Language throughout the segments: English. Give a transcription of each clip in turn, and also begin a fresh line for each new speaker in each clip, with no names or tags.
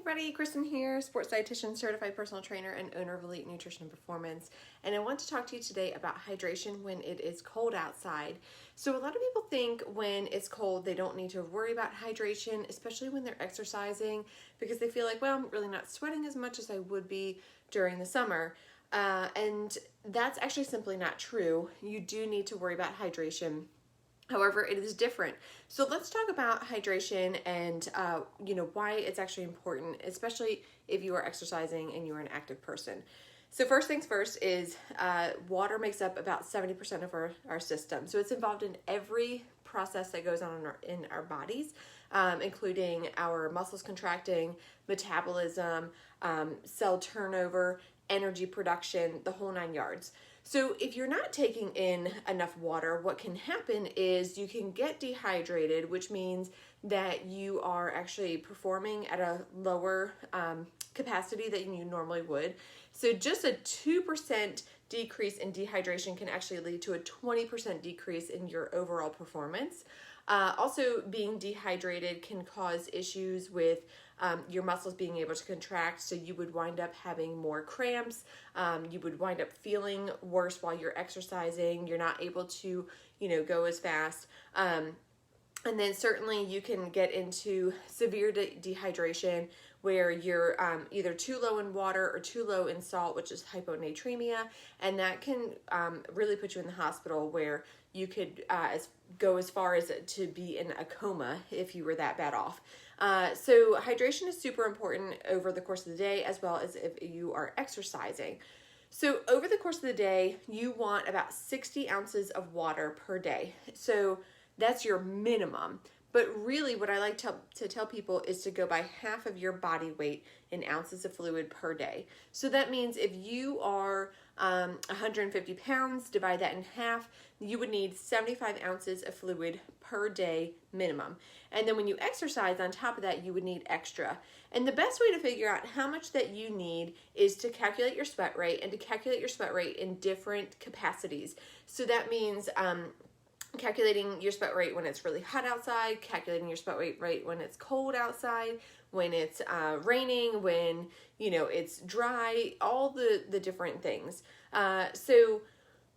everybody, Kristen here, sports dietitian, certified personal trainer, and owner of Elite Nutrition and Performance. And I want to talk to you today about hydration when it is cold outside. So a lot of people think when it's cold, they don't need to worry about hydration, especially when they're exercising, because they feel like, well, I'm really not sweating as much as I would be during the summer. And that's actually simply not true. You do need to worry about hydration. However, it is different. So let's talk about hydration and why it's actually important, especially if you are exercising and you're an active person. So first things first is water makes up about 70% of our system. So it's involved in every process that goes on in our bodies, including our muscles contracting, metabolism, cell turnover, energy production, the whole 9 yards. So if you're not taking in enough water, what can happen is you can get dehydrated, which means that you are actually performing at a lower capacity than you normally would. So just a 2% decrease in dehydration can actually lead to a 20% decrease in your overall performance. Also, being dehydrated can cause issues with your muscles being able to contract, so you would wind up having more cramps. You would wind up feeling worse while you're exercising. You're not able to, go as fast. And then certainly you can get into severe dehydration where you're either too low in water or too low in salt, which is hyponatremia, and that can really put you in the hospital where you could go as far as to be in a coma if you were that bad off. So hydration is super important over the course of the day as well as if you are exercising. So over the course of the day, you want about 60 ounces of water per day. So that's your minimum. But really what I like to tell people is to go by half of your body weight in ounces of fluid per day. So that means if you are 150 pounds, divide that in half, you would need 75 ounces of fluid per day minimum. And then when you exercise on top of that, you would need extra. And the best way to figure out how much that you need is to calculate your sweat rate and to calculate your sweat rate in different capacities. So that means calculating your sweat rate when it's really hot outside, calculating your sweat rate when it's cold outside, when it's raining, when it's dry, all the different things. So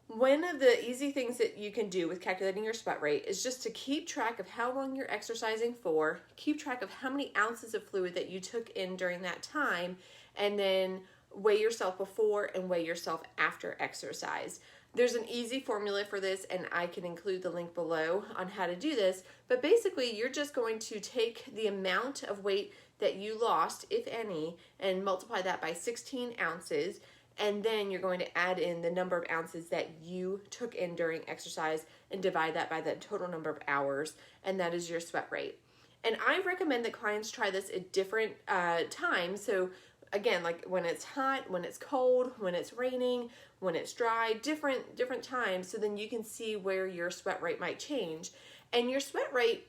one of the easy things that you can do with calculating your sweat rate is just to keep track of how long you're exercising for, keep track of how many ounces of fluid that you took in during that time, and then weigh yourself before and weigh yourself after exercise. There's an easy formula for this, and I can include the link below on how to do this, but basically you're just going to take the amount of weight that you lost, if any, and multiply that by 16 ounces, and then you're going to add in the number of ounces that you took in during exercise and divide that by the total number of hours, and that is your sweat rate. And I recommend that clients try this at different times. So again, like when it's hot, when it's cold, when it's raining, when it's dry, different times, so then you can see where your sweat rate might change. And your sweat rate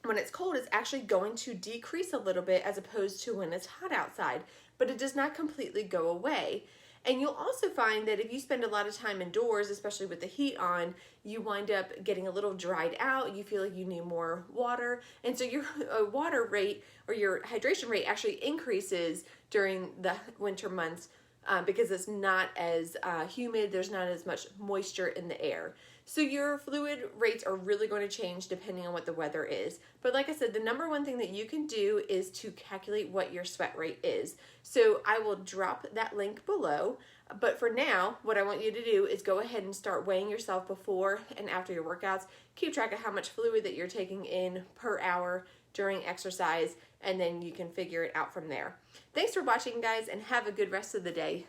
when it's cold is actually going to decrease a little bit as opposed to when it's hot outside, but it does not completely go away. And you'll also find that if you spend a lot of time indoors, especially with the heat on, you wind up getting a little dried out. You feel like you need more water. And so your water rate or your hydration rate actually increases during the winter months because it's not as humid. There's not as much moisture in the air. So your fluid rates are really going to change depending on what the weather is. But like I said, the number one thing that you can do is to calculate what your sweat rate is. So I will drop that link below. But for now, what I want you to do is go ahead and start weighing yourself before and after your workouts. Keep track of how much fluid that you're taking in per hour during exercise, and then you can figure it out from there. Thanks for watching, guys, and have a good rest of the day.